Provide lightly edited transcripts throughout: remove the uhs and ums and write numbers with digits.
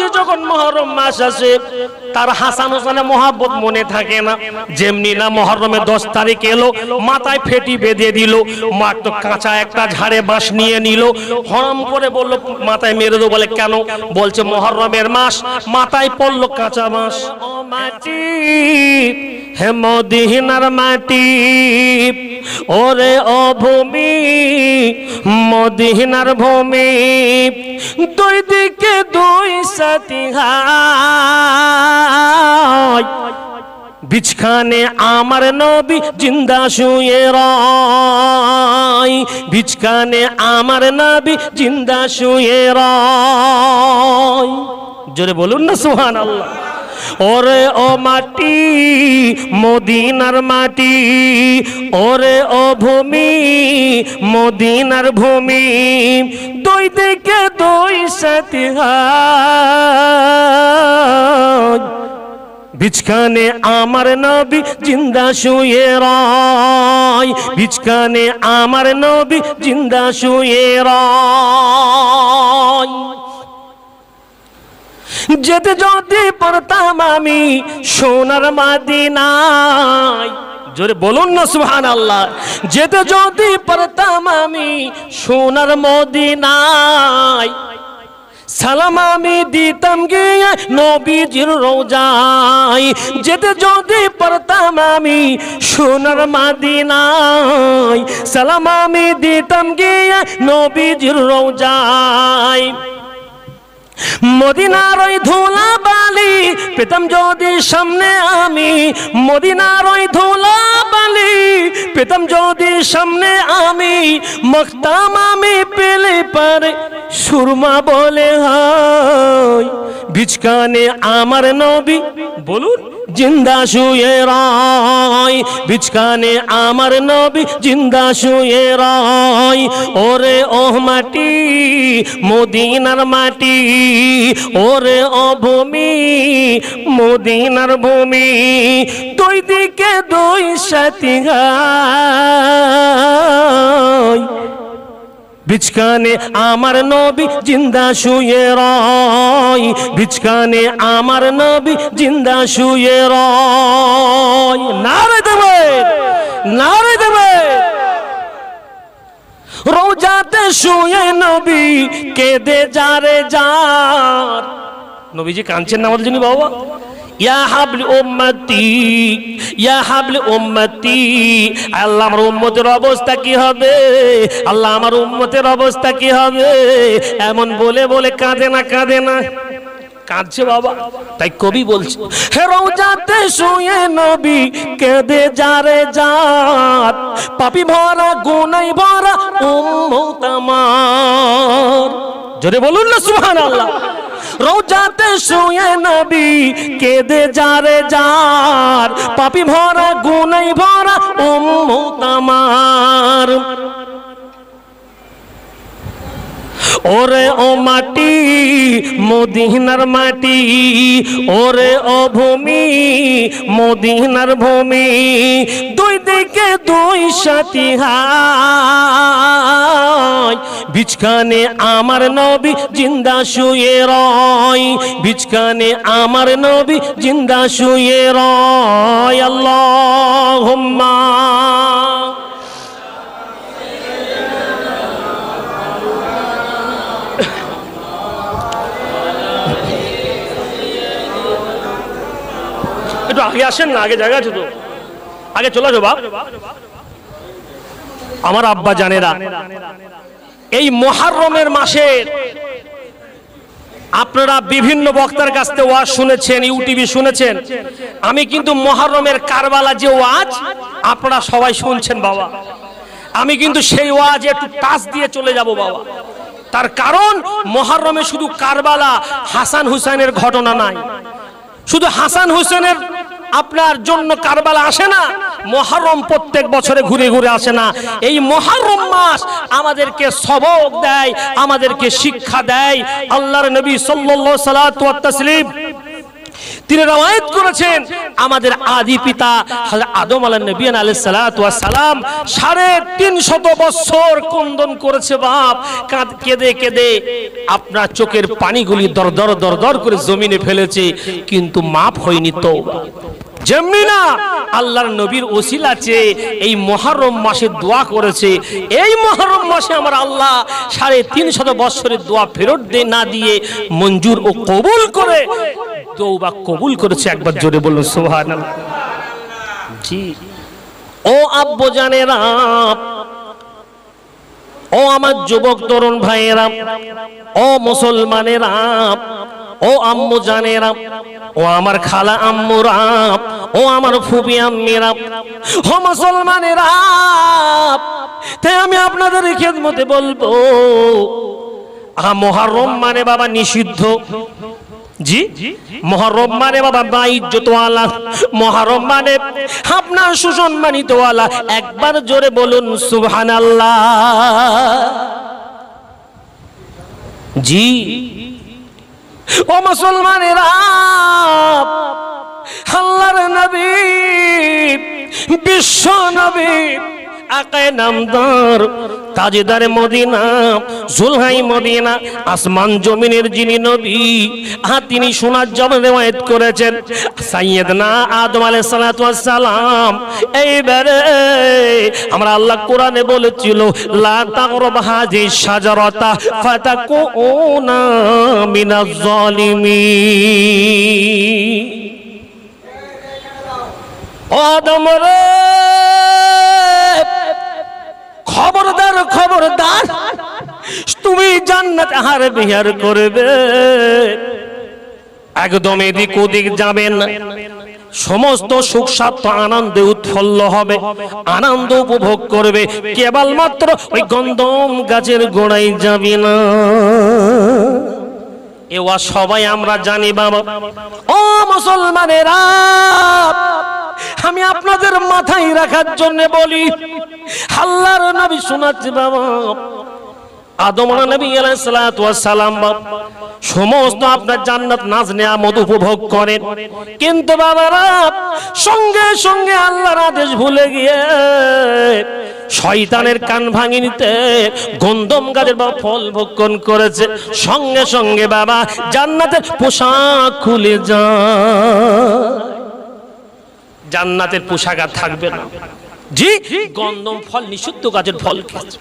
মাসে যখন মুহররম মাস আসে তার হাসান হোসেনের মহব্বত মনে থাকে না। যেমনি না মুহররমের 10 তারিখ এলো, মাথায় ফেটি বেঁধে দিল, মা তো কাঁচা একটা ঝাড়ে বাঁশ নিয়ে নিল, হরম করে বলল মাথায় মেরে দেবো। বলে কেন? বলছে মুহররমের মাস, মাথায় পড়লো কাঁচা বাঁশ। ও মাটি হে মদিনার মাটি, ওরে ও ভূমি মদিনার ভূমি, দুই দিকে দুই সাথী হায়, বিছখানে আমার নবী জিন্দা শুয়ে রয়, বিছখানে আমার নবী জিন্দা শুয়ে রয়। জোরে বলুন না সুবহানাল্লাহ। ওরে ও মাটি মদিনার মাটি, ওরে ও ভূমি মদিনার ভূমি, দুই দিকে দুই সাথী হায়, বিছখানে আমার নবী জিন্দা শুয়ে রয়, বিছখানে আমার নবী জিন্দা শুয়ে রয়। যেতে যদি পড়তাম আমি সোনার মদিনায়, জোরে বলুন না সুবহানাল্লাহ। যেতে যদি পড়তাম আমি সোনার মদিনায়, সালাম আমি দিতাম গিয়ে নবীজির রওজায়। যেতে যদি পড়তাম আমি সোনার মদিনায়, সালাম আমি দিতাম গিয়ে নবীজির রওজায়। মদিনার ওই ধুলা বালি পেতাম যদি সামনে আমি, মদিনার ওই ধুলা বালি পেতাম যদি সামনে আমি, মাখতাম আমি পেলে পারে সুরমা বলে হয়, বিছখানে আমার নবী বলুন জিন্দা শুয়ে রয়, বিছখানে আমার নবী জিন্দা শুয়ে রয়। ওরে ও মাটি মদিনার মাটি, ওরে ও ভূমি মদিনার ভূমি, দুই দিকে দুই সাথী হায়, বিছখানে আমার নবী জিন্দা শুয়ে রয়, বিছখানে আমার নবী জিন্দা শুয়ে রয়। নারে দেবে, নারে দেবে। রোজাতে শুয়ে নবী কেঁদে যারে যার, নবীজি কাঁদছেন না আমাদের জন্য বাবা। ইয়া হাবলি উম্মতি, ইয়া হাবলি উম্মতি, আল্লাহ আমার উম্মতের অবস্থা কি হবে, আল্লাহ আমার উম্মতের অবস্থা কি হবে, এমন বলে বলে কাঁদে না, কাঁদে না, কাঁদছে বাবা। তাই কবি বলছে হে রওজাতে শুয়ে নবী কেঁদে যারে যার, পাপী ভরা গুনাহ ভরা উম্মত আমার। জোরে বলুন না সুবহানাল্লাহ। রওজাতে শুয়ে নবী কেঁদে যারে যার, পাপী ভরা গুনাহ ভরা উম্মত আমার। ওরে ও মাটি মদিনার মাটি, ওরে ও ভূমি মদিনার ভূমি, দুই দিকে দুই সাথী হায়, বিছখানে আমার নবী জিন্দা শুয়ে রয়, বিছখানে আমার নবী জিন্দা শুয়ে রয়। আল্লাহুম্মা একটু আগে আসেন না, আগে জায়গা আছে তো, আগে চলে আসো বাপ। আমার আব্বা জানেরা, এই মুহররমের মাসে আপনারা বিভিন্ন বক্তার কাছ থেকে ওয়াজ শুনেছেন, ইউটিউবে শুনেছেন। আমি কিন্তু মুহররমের কারবালা যে ওয়াজ আপনারা সবাই শুনছেন বাবা, আমি কিন্তু সেই ওয়াজ একটু টাচ দিয়ে চলে যাব বাবা। তার কারণ মুহররমে শুধু কারবালা হাসান হুসাইনের ঘটনা নাই, শুধু হাসান হুসেনের আপনার জন্য কারবালা আসে না, মুহররম প্রত্যেক বছরে ঘুরে ঘুরে আসে না। এই মুহররম মাস আমাদেরকে সবক দেয়, আমাদেরকে শিক্ষা দেয়। আল্লাহর নবী সাল্লাল্লাহু আলাইহি ওয়া তাসলিম তিনি রওয়ায়াত করেছেন আমাদের আদি পিতা হযরত আদম আলাইহিস সালাতু ওয়াস সালাম 350 বছর ক্রন্দন করেছে বাপ, কেঁদে কেঁদে আপনার চোখের পানিগুলি দরদর দরদর করে জমিনে ফেলেছে, কিন্তু মাফ হয়নি তওবা। যেমনি না আল্লাহর নবীর ওসিলা চেয়ে এই মুহররম মাসে দোয়া করেছে, এই মুহররম মাসে আমার আল্লাহ 350 বছরের দোয়া ফেরত না দিয়ে মঞ্জুর ও কবুল করে তওবা কবুল করেছে। একবার জোরে বলুন সুবহানাল্লাহ। জি ও আব্বু জানেরা, ও আমার যুবক তরুণ ভাইয়েরা, ও মুসলমানেরা, ও আম্মু জানেরা, ও আমার খালা আম্মুরা, ও আমার ফুফি আম্মিরা, ও মুসলমানেরা, তাই আমি আপনাদের খেদমতে বলবো মুহররম মানে বাবা নিষিদ্ধ। জি মুহররম মানে বাবা বাইজ্জতওয়ালা, মুহররম মানে আপনার সুসম্মানিতওয়ালা। একবার জোরে বলুন সুবহানাল্লাহ। জি ও মুসলমানেরা, আল্লাহর নবী বিশ্ব নবী আকায়ে নামদার তাজদারে মদিনা জুলহাই মদিনা আসমান জমিনের যিনি নবী, তিনি সোনার জবান রওয়ায়াত করেছেন সাইয়্যিদনা আদম আলাইহিস সালাতু ওয়াস সালাম। এইবারে আমরা আল্লাহ কোরআনে বলেছিল লা তাকরাবু হাযিহি শাজারাতা ফাতাকুনা মিনাজ জালিমিন। ও আদম রে, খবরদার খবরদার, তুমি জান্নাত আহার বিহার করবে, একদম এদিক ওদিক যাবেন না। সমস্ত সুখ স্বার্থ আনন্দে উৎফুল্ল হবে, আনন্দ উপভোগ করবে, কেবলমাত্র ওই গন্ধম গাছের গোড়ায় যাবে না। এওয়া সবাই আমরা জানি বাবা। ও মুসলমানেরা, আমি আপনাদের মাথায় রাখার জন্য বলি, আল্লাহর নবী শোনাচ্ছে বাবা, আদম নবী আলাইহিস সালাতু ওয়াস সালাম সমস্ত আপনার জান্নাত নাজ নেয়ামত উপভোগ করেন, কিন্তু বাবারা সঙ্গে সঙ্গে আল্লাহর আদেশ ভুলে গিয়ে শয়তানের কান ভাঙি নিতে গন্ধম গাছের বাবা ফল ভক্ষণ করেছে। সঙ্গে সঙ্গে বাবা জান্নাতের পোশাক খুলে যায়, জান্নাতের পোশাক আর থাকবে না। জি গন্ধম ফল নিষিদ্ধ গাছের ফল খেয়েছে।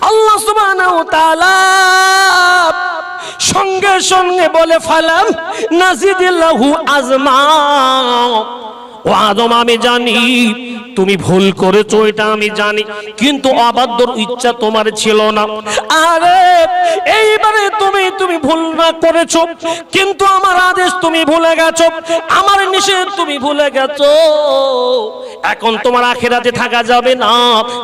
আল্লাহ সুবহানাহু ওয়া তাআলা সঙ্গে সঙ্গে বলে ফালাম নাজিদিল্লাহু আজমা। ও আদম আমি জানি তুমি ভুল করেছো, এটা আমি জানি, কিন্তু অবাধ্যর ইচ্ছা তোমার ছিল না। আরে এইবারে তুমি ভুল না করেছো, কিন্তু আমার আদেশ তুমি ভুলে গেছো, আমার নিষেধ তুমি ভুলে গেছো। এখন তোমার আখিরাতে থাকা যাবে না,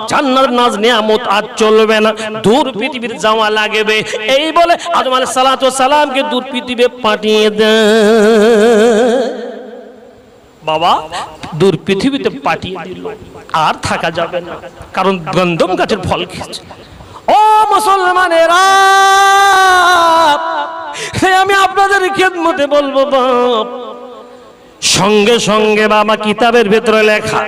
জান্নাত নাজ নিয়ামত আজ চলবে না, দূর পৃথিবীর যাওয়া লাগবে। এই বলে আদম আলাইহিস সালাতু ওয়াস সালামকে দূর পৃথিবী পাঠিয়ে দেয়। বাবা দূর পৃথিবীতে পাঠিয়ে দিল, আর থাকা যাবে না, কারণ গন্ধম গাছের ফল খেয়েছে। ও মুসলমানেরা, আমি আপনাদের খেদমতে বলবো বাপ, সঙ্গে সঙ্গে বাবা কিতাবের ভেতরে লেখা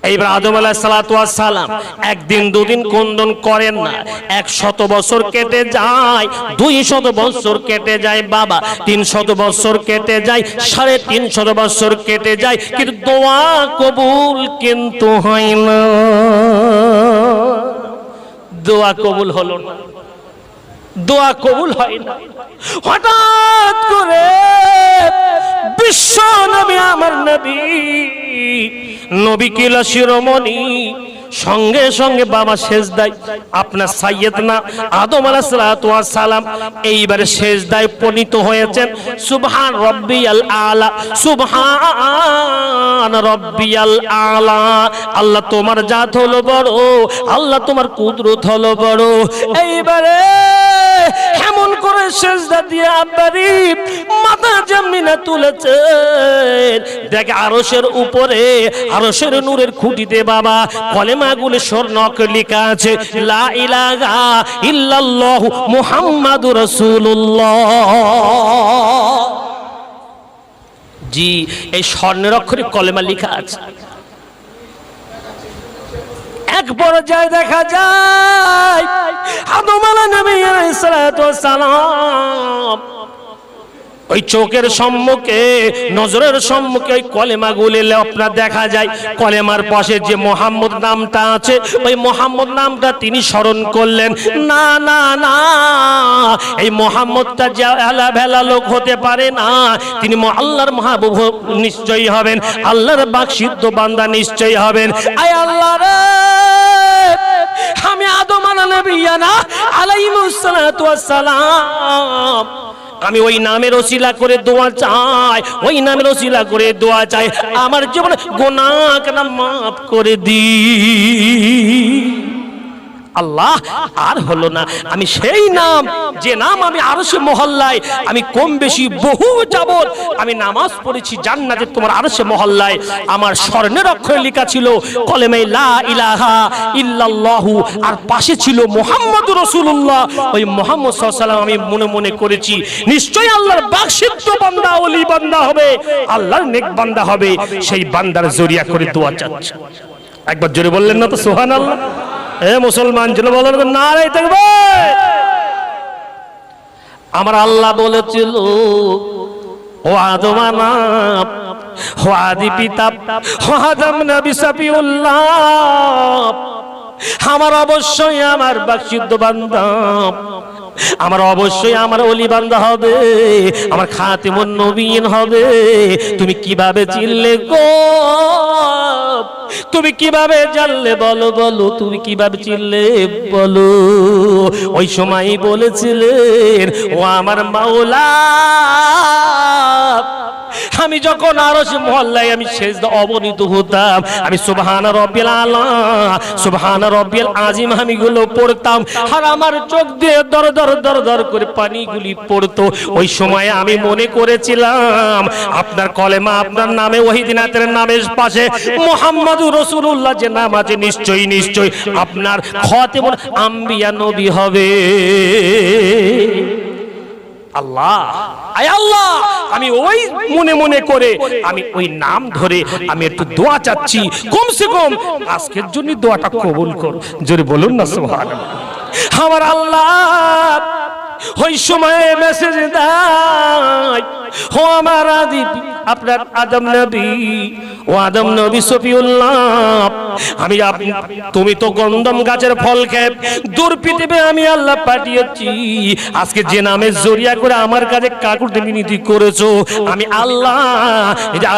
এইবার আদম আলাইহিস সালাতু ওয়াস সালাম একদিন দুদিন ক্রন্দন করেন না, 100 বছর কেটে যায়, 200 বছর কেটে যায় বাবা, 300 বছর কেটে যায়, 350 বছর কেটে যায়, কিন্তু দোয়া কবুল কিন্তু হয় না। দোয়া কবুল হলো না, দোয়া কবুল হয় না। হঠাৎ করে বিশ্ব নবী আমার নবী নবী কিলা শিরোমণি সঙ্গে সঙ্গে বাবা সেজদায় আপনার সাইয়্যিদনা আদম আলাইহিস সালাতু ওয়াস সালাম এইবারে সেজদায় উপনীত হয়েছেন। সুবহান রাব্বিয়াল আলা, সুবহান রাব্বিয়াল আলা। আল্লাহ তোমার জাত হলো বড়, আল্লাহ তোমার কুদরত হলো বড়। এইবারে এমন করে সেজদা দিয়ে আব্বারি মাথা জমিনে তুলেছেন, দেখে আরশের উপরে আরশের নূরের খুঁটিতে বাবা কলেমাগুলো স্বর্ণকে লেখা আছে লা ইলাহা ইল্লাল্লাহু মুহাম্মাদুর রাসূলুল্লাহ। জি, এই স্বর্ণের অক্ষরে কলেমা লেখা আছে। এক পর্যায়ে দেখা যায় আদম আলাইহিস নবী আলাইহিস সালাতু ওয়াস সালাম ওই চোখের সম্মুখে, নজরের সম্মুখে ওই কলেমাগুলি আপনার দেখা যায়। কলেমার পাশে যে মোহাম্মদ নামটা আছে, ওই মোহাম্মদ নামটা তিনি স্মরণ করলেন। না না না, এই মোহাম্মদটা যে আলা ভেলা লোক হতে পারে না, তিনি আল্লাহর মাহবুব নিশ্চয়ই হবেন, আল্লাহর বাকশিদ্ধ বান্দা নিশ্চয়ই হবেন। আয় আল্লাহ রে, আমি আদম আলাইহিস সালাতু ওয়াস সালাম, আমি ওই নামের ওসিলা করে দোয়া চাই, ওই নামের ওসিলা করে দোয়া চাই, আমার জীবনে গুনাহকে মাফ করে দি। আল্লাহ আর হলো না, আমি সেই নাম, যে নাম আমি আরশে মহল্লায় আমি কম বেশি বহু যাবত আমি নামাজ পড়েছি জান্নাতে তোমার আরশে মহল্লায়, আমার স্বর্ণের অক্ষরে লেখা ছিল কলেমা লা ইলাহা ইল্লাল্লাহু, আর পাশে ছিল মুহাম্মদুর রাসূলুল্লাহ। ওই মুহাম্মদ সাল্লাল্লাহু আলাইহি ওয়াসাল্লাম আমি মনে মনে করেছি নিশ্চয়ই আল্লাহর বাকশিদ্ধ বান্দা, ওলি বান্দা হবে, আল্লাহর নেক বান্দা হবে, সেই বান্দার জরিয়া করে দোয়া চাচ্ছি। একবার জোরে বললেন না তো সুবহানাল্লাহ? এ মুসলমান ছিল বলেন নারে তাকবীর। আমার আল্লাহ বলেছিল, ও আদম আনাব, ও আদি পিতা, ও আদম নবী সাফিউল্লাহ, আমার অবশ্যই আমার বাকশিদ্ধ বান্দা, আমার অবশ্যই আমার ওলি বান্দা হবে, আমার খাতিমুন নবীন হবে। তুমি কিভাবে চিনলে গো? তুমি কিভাবে জানলে বলো বলো, তুমি কিভাবে চিনলে বলো? ওই সময়ই বলেছিলেন, ও আমার মাওলা, আমি যখন আরশ মহল্লায় আমি সেজদা অবনীত হতাম, আমি সুবহানা রাব্বিল আলা, সুবহানা রাব্বিল আযীম আমি গুলো পড়তাম, আর আমার চোখ দিয়ে দর দর দর দর করে পানিগুলি পড়তো। ওই সময় আমি মনে করেছিলাম আপনার কলেমা, আপনার নামে, ওহিদিনাতের নামের পাশে মুহাম্মদুর রাসূলুল্লাহ যে নাম আছে, নিশ্চয়ই নিশ্চয়ই আপনার খাতিমুল আম্বিয়া নবী হবে। আল্লাহ, আয় আল্লাহ, আমি ওই মনে মনে করে আমি ওই নাম ধরে আমি একটু দোয়া চাচ্ছি, কমসে কম আজকের জন্য দোয়াটা কবুল করো। জোরে বলুন না সুবহানাল্লাহ। আমার আল্লাহ ওই সময়ে মেসেজ দেয়, ও আমার আদি আপনার আদম নবী, ও আদম নবী সফিউল্লাহ, আমি তুমি তো গন্ধম গাছের ফল খেয়ে দূর পৃথিবী আমি আল্লাহ পাঠিয়েছি, আজকে যে নামের জরিয়া করে আমার কাছে কাকুতি মিনতি করেছো, আমি আল্লাহ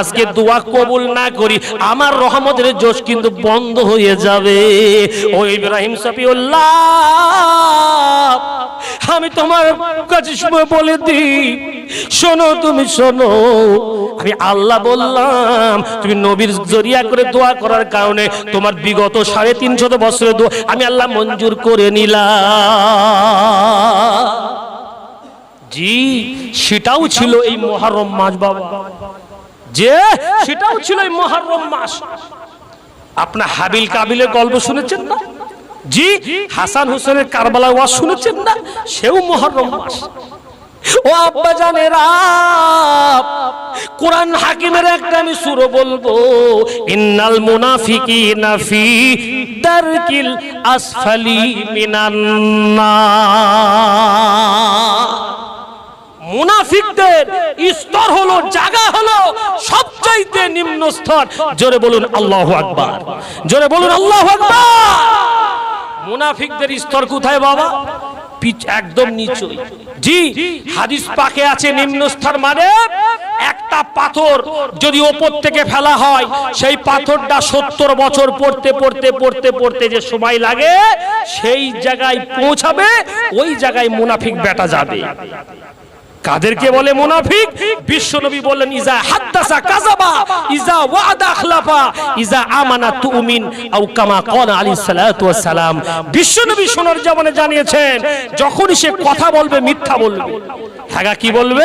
আজকে দোয়া কবুল না করি আমার রহমতের জোশ কিন্তু বন্ধ হয়ে যাবে। ও ইব্রাহিম সফিউল্লাহ, আমি তোমার কাছে সময় বলে দিই, শোনো, তুমি শোনো, আমি আল্লাহ বললাম তুমি নবীর জরিয়া করে দোয়া করার কারণে তোমার বিগত 350 বছরের দোয়া আমি আল্লাহ মঞ্জুর করে নিলাম। জি, সেটাও ছিল এই মুহররম মাস বাবা, যে সেটাও ছিল এই মুহররম মাস। আপনার হাবিল কাবিলের গল্প শুনেছেন না? জি, হাসান হুসেনের কারবালার ওয়াজ শুনেছেন না? সেও মুহররম মাস। ও আব্বা জানেরা, কোরআন হাকিমের একটা আমি সূরা বলবো, ইন্নাল মুনাফিকিনা ফি দারকিল আসফালি মিনান নার। মুনাফিকদের স্তর হলো, জায়গা হলো সবচাইতে নিম্ন স্তর। জোরে বলুন আল্লাহু আকবার, জোরে বলুন আল্লাহু আকবার। মুনাফিকদের স্তর কোথায় বাবা? একদম নিচে। জি, হাদিস পাকে আছে নিম্ন স্তর মানে একটা পাথর যদি উপর থেকে ফেলা হয়, সেই পাথরটা 70 বছর পড়তে পড়তে পড়তে পড়তে যে সময় লাগে, সেই জায়গায় পৌঁছাবে, ওই জায়গায় মুনাফিক বেটা যাবে। কাদেরকে বলে মুনাফিক? বিশ্বনবী বললেন, ইজা হাদাসা কাযাবা, ইজা ওয়াদা আখলাফা, ইজা আমানা তুমিন, আও কামা ক্বালা আলাইহিস সালাতু ওয়াস সালাম। বিশ্বনবী সোনার জবানে জানিয়েছেন, যখনই সে কথা বলবে মিথ্যা বলবে। হ্যাঁ, কি বলবে?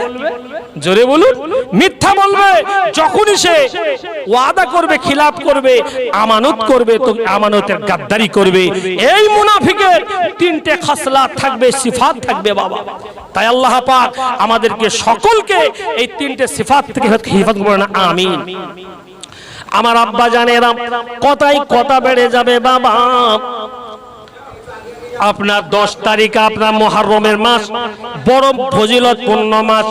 জোরে বলুন। মিথ্যা বলবে, যখনই সে ওয়াদা করবে খিলাফ করবে, আমানত করবে তো আমানতের গাদ্দারি করবে। এই মুনাফিকের তিনটে খাসলাত থাকবে, সিফাত থাকবে বাবা। তাই আল্লাহ পাক আমাদেরকে সকলকে এই তিনটে সিফাত থেকে হেফাজত করবেন, আমিন। আমার আব্বা জানেরা, কথাই কথা বেড়ে যাবে বাবা। আপনার 10 তারিখ আপনার মুহররমের মাস, বড় ফজিলতপূর্ণ মাস।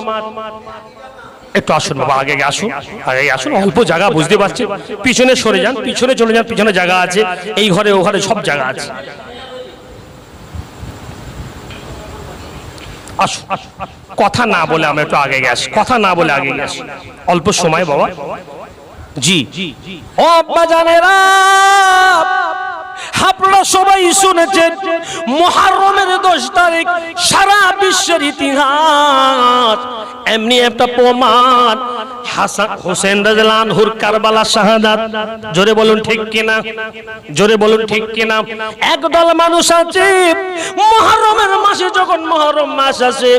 একটু আসুন বাবা, আগে আসুন, আগে আসুন, অল্প জায়গা বুঝতে পারছি, পিছনে সরে যান, পিছনে চলে যান, পিছনে জায়গা আছে, এই ঘরে ও ঘরে সব জায়গা আছে। আসুন, কথা না বলে আমরা একটু আগে গেছি, কথা না বলে আগে গেছি, অল্প সময় বাবা। জি ও আব্বা জানেরা, আপনারা সবাই শুনেছেন মুহররমের 10 তারিখ সারা বিশ্বের ইতিহাস এমনি একটা প্রমাণ, হাসান হোসেন রাদিয়াল্লাহু আনহুর কারবালা শাহাদাত। জোরে বলুন ঠিক কিনা, জোরে বলুন ঠিক কিনা। একদল মানুষ আছে মুহররমের মাসে, যখন মুহররম মাস আসে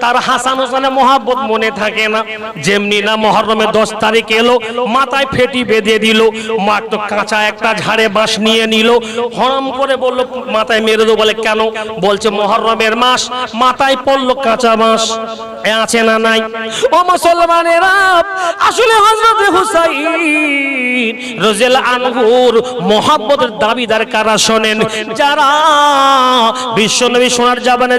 তার হাসান হোসেনের মহব্বত মনে থাকে না। যেমনি না মুহররমের 10 তারিখ এলো, মাথায় ফেটি বেঁধে দিল, মাত্র কাঁচা একটা ঝাড়ে বাঁশ নিয়ে নিল, হরম করে বলল মাথায় মেরে দেবো। বলে কেন? বলছে মুহররমের মাস, মাথায় পড়লো কাঁচা বাঁশ। আছে না নাই? ও মুসলমানেরা, আসলে হযরত হুসাইন রাদিয়াল্লাহু আনহুর মহব্বতের দাবিদার কারা শোনেন? যারা বিশ্বনবী সোনার জাবানে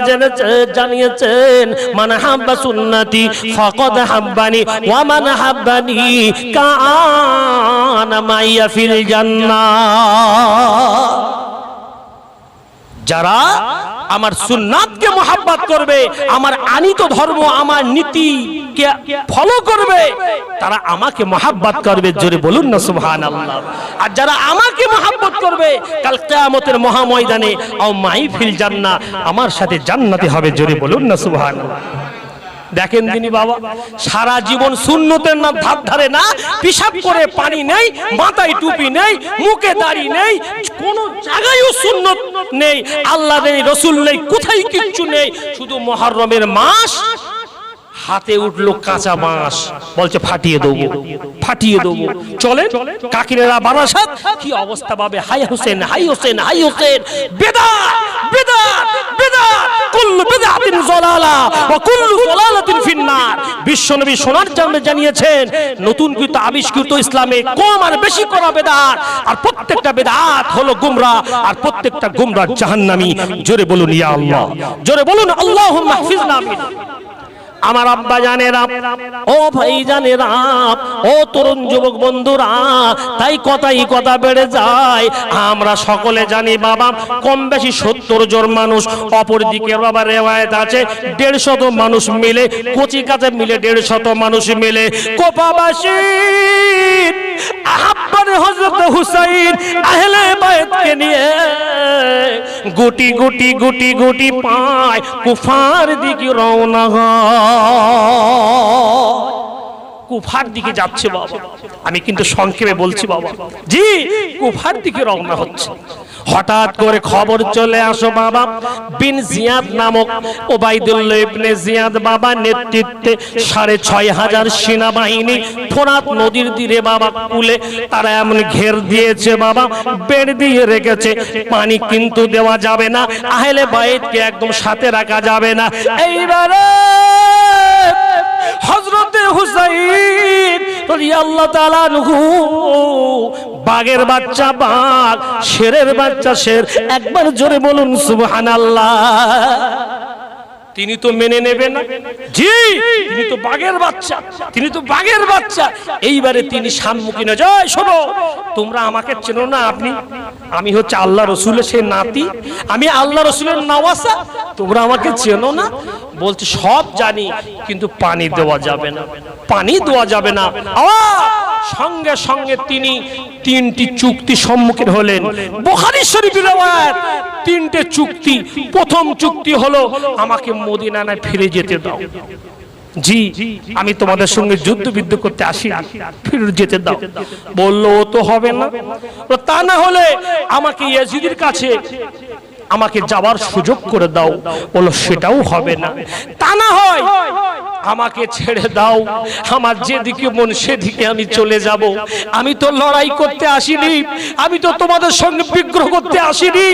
জানিয়েছেন, মান হাব্বা সুন্নতি ফাকাদ হাব্বানি ওয়া মান হাব্বানি কানা মাইয়া ফিল জান্নাহ। যারা আমার সুন্নাতকে মহব্বত করবে, আমার আনিত ধর্ম, আমার নীতিকে ফলো করবে, তারা আমাকে মহব্বত করবে। জোরে বলুন না সুবহানাল্লাহ। আর যারা আমাকে মহব্বত করবে, কাল কিয়ামতের মহাময়দানে আও মাই ফিল জান্নাহ, আমার সাথে জান্নাতে হবে। জোরে বলুন না সুবহানাল্লাহ। দেখেন তিনি বাবা সারা জীবন সুন্নতের নাম ধার ধারে না, পিশাব করে পানি নেই, মাথায় টুপি নেই, মুখে দাড়ি নেই, কোন জায়গায়ও সুন্নত নেই, আল্লাহ নেই, রসুল নেই, কোথায় কিচ্ছু নেই। শুধু মুহররমের মাস, হাতে উঠলো কাঁচা বাঁশ, বলছে ফাটিয়ে দেবো, ফাটিয়ে দেবো। চলেন কাকিনারা বারাসাত, কি অবস্থা পাবে? হাই হোসেন, হাই হোসেন, হাই হোসেন। বেদাত, বেদাত, বেদাত, কুল্লু বিদআতিন যালালা ওয়া কুল্লু যালালাতিন ফিন্নার। বিশ্বনবী সোনার জামে জানিয়েছেন, নতুন কৃত আবিষ্কৃত ইসলামে কম আর বেশি করা বেদাত, আর প্রত্যেকটা বেদাত হলো গুমরাহ, আর প্রত্যেকটা গুমরাহ জাহান্নামী। জোরে বলুন ইয়া আল্লাহ, জোরে বলুন আল্লাহুম্মা হাফিজনা মিন। আমার আব্বা জানেরা, ও ভাই জানেরা, ও তরুণ যুবক বন্ধুরা, তাই কথাই কথা বেড়ে যায়। আমরা সকলে জানি বাবা, কম বেশি 70 জন মানুষ, অপর দিকে বাবা রেওয়ায়েত আছে 150 মানুষ মিলে, কচি কাছে মিলে 150 মানুষ মিলে কোপাবাসী আব্বারে হযরত হুসাইন আহলে বাইতকে নিয়ে গুটি গুটি গুটি গুটি পায় কুফার দিকে রওনা হয়। কুফার দিকে যাচ্ছে বাবা, আমি কিন্তু সংক্ষেপে বলছি বাবা। জি, কুফার দিকে রওনা হচ্ছে। হঠাৎ করে খবর চলে আসো বাবা, বিন জিয়াদ নামক ওবাইদুল্লাহ ইবনে জিয়াদ বাবা নেতৃত্বে 6500 সেনাবাহিনী ফোরাত নদীর তীরে বাবা কুলে তারা এমন ঘের দিয়েছে বাবা, বেড় দিয়ে রেখেছে। পানি কিন্তু দেওয়া যাবে না, আহলে বাইতকে একদম সাথে রাখা যাবে না। এইবারে হযরতে হুসাইন রাদিয়াল্লাহু তাআলা আনহু, বাঘের বাচ্চা বাঘ, শেরের বাচ্চা শের, একবার জোরে বলুন সুবহানাল্লাহ। তিনি তো মেনে নেবে না, জি তিনি তো বাঘের বাচ্চা, তিনি তো বাঘের বাচ্চা। এইবারে তিনি সম্মুখীন হয়ে যায়, শোনো তোমরা আমাকে চেনো না, আমি হচ্ছে আল্লাহ রসুলের সেই নাতি, আমি আল্লাহ রসুলের নওয়াসা, তোমরা আমাকে চেনো না। বলছে সব জানি, কিন্তু পানি দেওয়া যাবে না, পানি দেওয়া যাবে না। সঙ্গে সঙ্গে তিনি 3টি চুক্তি সম্মুখীন হলেন। বুখারী শরীফের রওয়ায়াত 3টে চুক্তি। প্রথম চুক্তি হলো, আমাকে মদিনায় ফিরে যেতে দাও, জি আমি তোমাদের সঙ্গে যুদ্ধ বিদ্রোহ করতে আসি, ফিরে যেতে দাও। বললো ও তো হবে না, তা না হলে আমাকে ইয়াজিদের কাছে আমাকে যাওয়ার সুযোগ করে দাও। বললো সেটাও হবে না। তা না হয় আমাকে ছেড়ে দাও, আমার যেদিকে মন সেদিকে আমি চলে যাব। আমি তো লড়াই করতে আসিনি, আমি তো তোমাদের সঙ্গে বিগ্রহ করতে আসিনি।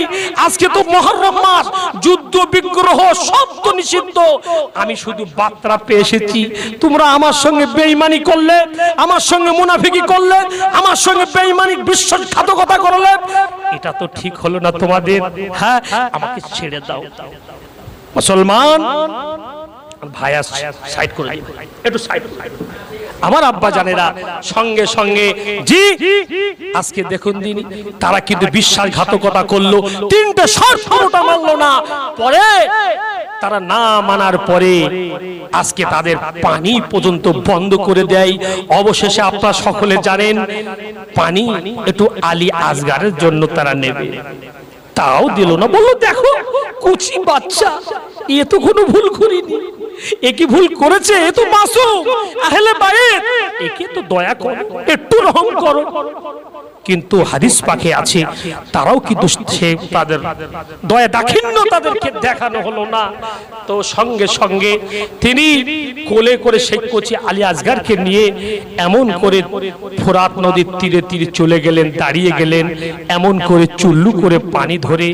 আজকে তো মুহররম মাস, যুদ্ধ বিগ্রহ সব তো নিষিদ্ধ। আমি শুধু বার্তা পেয়ে এসেছি, তোমরা আমার সঙ্গে বেঈমানি করলে, আমার সঙ্গে মুনাফিকি করলে, আমার সঙ্গে বেঈমানি বিশ্বাসঘাতকতা করলে, এটা তো ঠিক হলো না তোমাদের। হ্যাঁ, আমাকে ছেড়ে দাও। মুসলমান ভাইয়া সাইড করে দিন, একটু সাইড। আমার আব্বা জানেরা সঙ্গে সঙ্গে জি আজকে দেখুন দিনই তারা কিন্তু বিশ্বাসঘাতকতা করলো, তিনটে শর্ত পুরোটা মানলো না। পরে তারা না মানার পরে আজকে তাদের পানি পর্যন্ত বন্ধ করে দেয়। অবশেষে আপনারা সকলে জানেন পানি একটু আলী আসগারের জন্য তারা নেবে, তাও দিল না। বললো দেখো কুচি বাচ্চা, এ তো কোনো ভুল করিনি, এ কি ভুল করেছে? এ তো মাসুম আহলে বাইত, একে তো দয়া করো, একটু রহম করো। কিন্তু হাদিস পাকে আছে তারাও কিন্তু তাদের দয়া দাক্ষিণ্য তাদেরকে দেখানো হলো না। তো সঙ্গে সঙ্গে তিনি কোলে করে শেখ কচি আলী আসগারকে নিয়ে এমন করে ফোরাত নদীর তীরে তীরে চলে গেলেন, দাঁড়িয়ে গেলেন, এমন করে চুল্লু করে পানি ধরে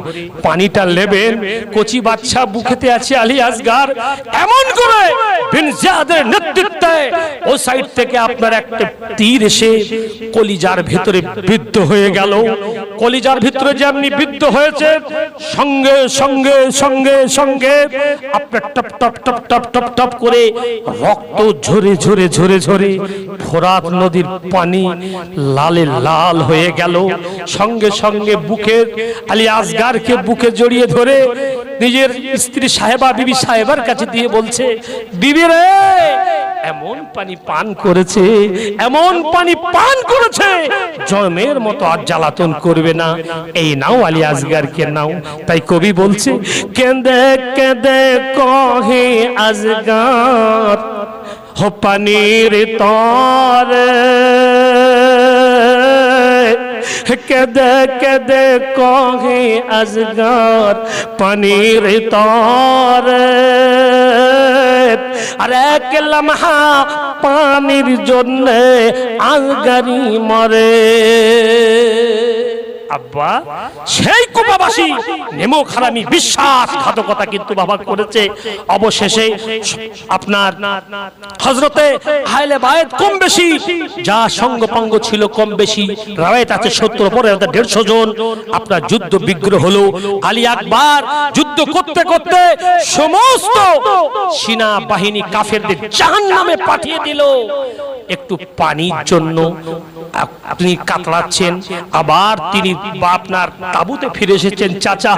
পানিটা নেবেন। কচি বাচ্চা বুকেতে আছে আলী আসগার, এমন করে বিন জিয়াদের নেতৃত্বে ও সাইড থেকে আপনার একটা তীর এসে কলিজার ভেতরে বিদ্ধ হয়ে গেল। কলিজার ভিতরে যেমনি বিদ্ধ হয়েছে, সঙ্গে সঙ্গে সঙ্গে সঙ্গে আপনার top top top top top top করে রক্ত ঝরে ঝরে ঝরে ঝরে ফোরাত নদীর পানি লালে লাল হয়ে গেল। সঙ্গে সঙ্গে বুকে আলী আসগারকে বুকে জড়িয়ে ধরে নিজের স্ত্রী সাহেবা বিবি সাহেবার কাছে দিয়ে বলছে, বিবি রে এমন পানি পান করেছে, এমন পানি পান করেছে, জমের মতো আর জ্বালাতন করবে না, এই নাও আলী আসগারকে নাও। তাই কবি বলছে, কেঁদে কেঁদে কহে আসগার হো পানির তরে, কেঁদে কেঁদে কহে আসগার পানির তরে, আর এক লম্হা পানির জন্য আসগারি মরে। আব্বা সেই কুপাবাসী নেমক হারামি বিশ্বাসঘাতকতা কিন্তু বাবা করেছে। অবশেষে আপনার হযরতে আহলে বায়ত কম বেশি যা সঙ্গপঙ্গ ছিল কম বেশি রাওয়ায়াত আছে 70 পরে 150 জন আপনার যুদ্ধ বিগ্রহ হলো। আলী আকবর যুদ্ধ করতে করতে সমস্ত সেনা বাহিনী কাফেরদের জাহান্নামে পাঠিয়ে দিল। একটু পানির জন্য আপনি কাতরাচ্ছেন, আবার তিনি আপনার তাবুতে ফিরে এসেছেন, চাচা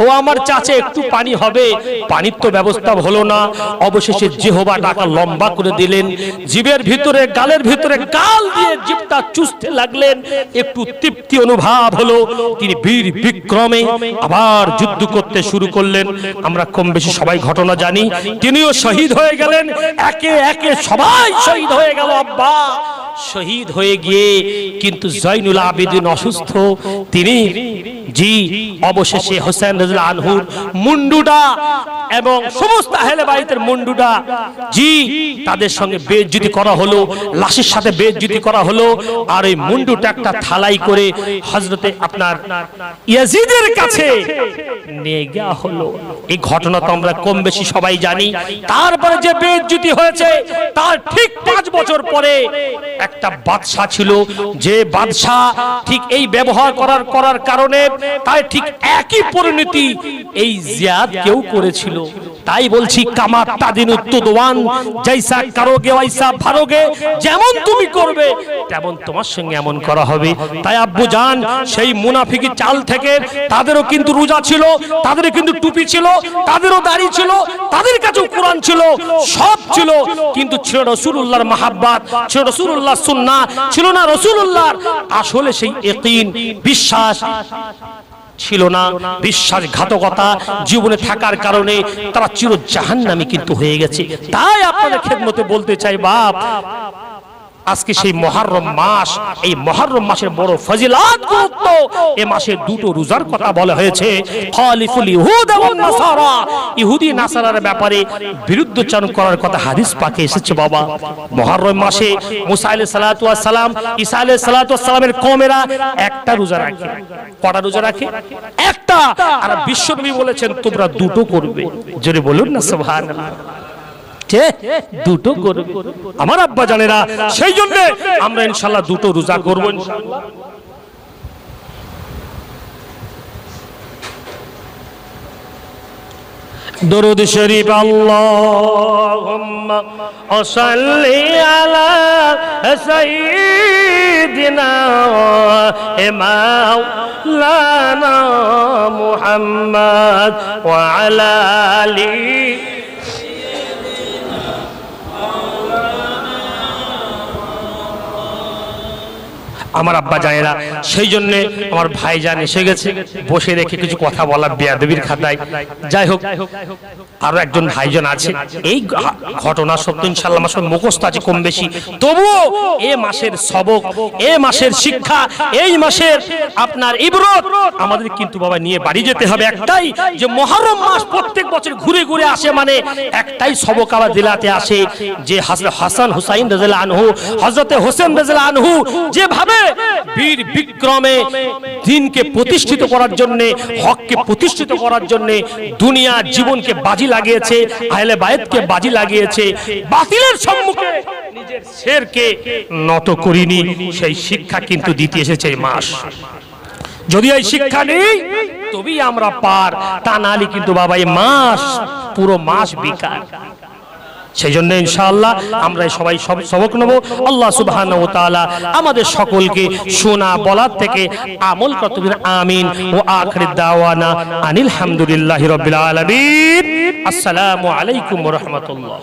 ও আমার চাচা একটু পানি হবে, পানির তো ব্যবস্থা হলো না। অবশেষে জিহবা ডাকা লম্বা করে দিলেন, জিভের ভিতরে গালের ভিতরে গাল দিয়ে জিভটা চুষতে লাগলেন, একটু তৃপ্তি অনুভব হলো। তিনি বীর বিক্রমে আবার যুদ্ধ করতে শুরু করলেন। আমরা কম বেশি সবাই ঘটনা জানি, তিনিও শহীদ হয়ে গেলেন, একে একে সবাই শহীদ হয়ে গেল। আব্বা শহীদ হয়ে গিয়ে কিন্তু জয়নুল আবেদিন অসুস্থ, তিনি জি অবশেষে হোসেন রাদিয়াল্লাহু আনহুর মুন্ডুটা এবং সমস্ত আহলে বাইতের মুন্ডুটা জি তাদের সঙ্গে বেইজ্জতি করা হলো, লাশের সাথে বেইজ্জতি করা হলো। আর এই মুন্ডুটা একটা থালাই করে হযরতে আপনার ইয়াজিদের কাছে নিয়ে যাওয়া হলো। এই ঘটনা তো আমরা কম বেশি সবাই জানি। তারপরে যে বেইজ্জতি হয়েছে তার ঠিক 5 বছর পরে একটা বাদশা ছিল, যে বাদশা ঠিক এই ব্যবহার করার কারণে তাই ঠিক একই পরিণতি এই জিয়াদ কেউ করেছিল। তাই বলছি কামা তাদিনু তুদওয়ান, জৈসা করোগে ওইসা ভরোগে, যেমন তুমি করবে তেমন তোমার সঙ্গে এমন করা হবে। তাই আব্বু জান সেই মুনাফিকি চাল থেকে তাদেরও কিন্তু রোজা ছিল, তাদেরও কিন্তু টুপি ছিল, তাদেরও দাড়ি ছিল, তাদের কাছেও কোরআন ছিল, সব ছিল, কিন্তু ছিল রাসূলুল্লাহর মাহাব্বত, ছিল রাসূলুল্লাহর সুন্নাহ, ছিল না রাসূলুল্লাহর আসলে সেই ইয়াকিন বিশ্বাস ছিল না। বিশ্বাসঘাতকতা জীবনে থাকার কারণে তারা চির জাহান্নামী কিন্তু হয়ে গেছে। তাই আপনাদের খেদমতে বলতে চাই, বাপ আজকে সেই মুহররম মাস, এই মুহররম মাসের বড় ফজিলত গুরুত্ব। এই মাসে দুটো রোজার কথা বলা হয়েছে, খালিফুল ইহুদ ওয়ান নাসারা, ইহুদি নাসারার ব্যাপারে বিরুদ্ধচারণ করার কথা হাদিস পাকে এসেছে। বাবা, মুহররম মাসে মুসা আলাইহিস সালাতু ওয়াস সালাম, ঈসা আলাইহিস সালাতু ওয়াস সালামের কওমেরা একটা রোজা রাখে। কটা রোজা রাখে? একটা। আর বিশ্বনবী বলেছেন তোমরা দুটো করবে। জোরে বলুন না সুবহানাল্লাহ। দুটো করবে আমার আব্বা জানেরা, সেই জন্য আমরা ইনশাআল্লাহ দুটো রোজা করব ইনশাআল্লাহ। দরুদ শরীফ আল্লাহুম্মা সাল্লি আলা সাইয়্যিদিনা মাওলানা মুহাম্মদ ওয়া আলা আলি। আমার আব্বা জানেরা, সেই জন্য আমার ভাইজান এসে গেছে, বসে রেখে কিছু কথা বলার বেয়াদবির খাতায়। যাই হোক, আরো একজন ভাইজান আছে, এই ঘটনা সত্য ইনশাআল্লাহ আমার মুখস্থ আছে কম বেশি, তবুও এই মাসের সবক, এই মাসের শিক্ষা, এই মাসের আপনার ইবরত আমাদের কিন্তু বাবা নিয়ে বাড়ি যেতে হবে। একটাই যে মুহররম মাস প্রত্যেক বছর ঘুরে ঘুরে আসে, মানে একটাই সবক আবার দিলাতে আসে যে হাসান হুসাইন রাদিয়াল্লাহু আনহু, হযরতে হোসেন রাদিয়াল্লাহু আনহু যেভাবে বীর বিক্রমে দিনকে প্রতিষ্ঠিত করার জন্য, হককে প্রতিষ্ঠিত করার জন্য দুনিয়া জীবনকে বাজি লাগিয়েছে, আহলে বায়তকে বাজি লাগিয়েছে, বাতিলের সম্মুখে নিজের শেরকে নত করিনি, সেই শিক্ষা কিন্তু দিতে এসেছে এই মাস। যদি এই শিক্ষা নেই তবেই আমরা পার, তা নাহলে কিন্তু বাবা এই মাস, পুরো মাস বেকার। সেই জন্য ইনশাআল্লাহ আমরা সবাই সবক নেব। আল্লাহ সুবহানাহু ওয়া তাআলা আমাদের সকলকে শোনা বলার থেকে আমল করতে দিন। আমিন। ওয়া আখির দাওয়ানা আনিল হামদুলিল্লাহি রাব্বিল আলামিন। আসসালামু আলাইকুম ওয়া রাহমাতুল্লাহ।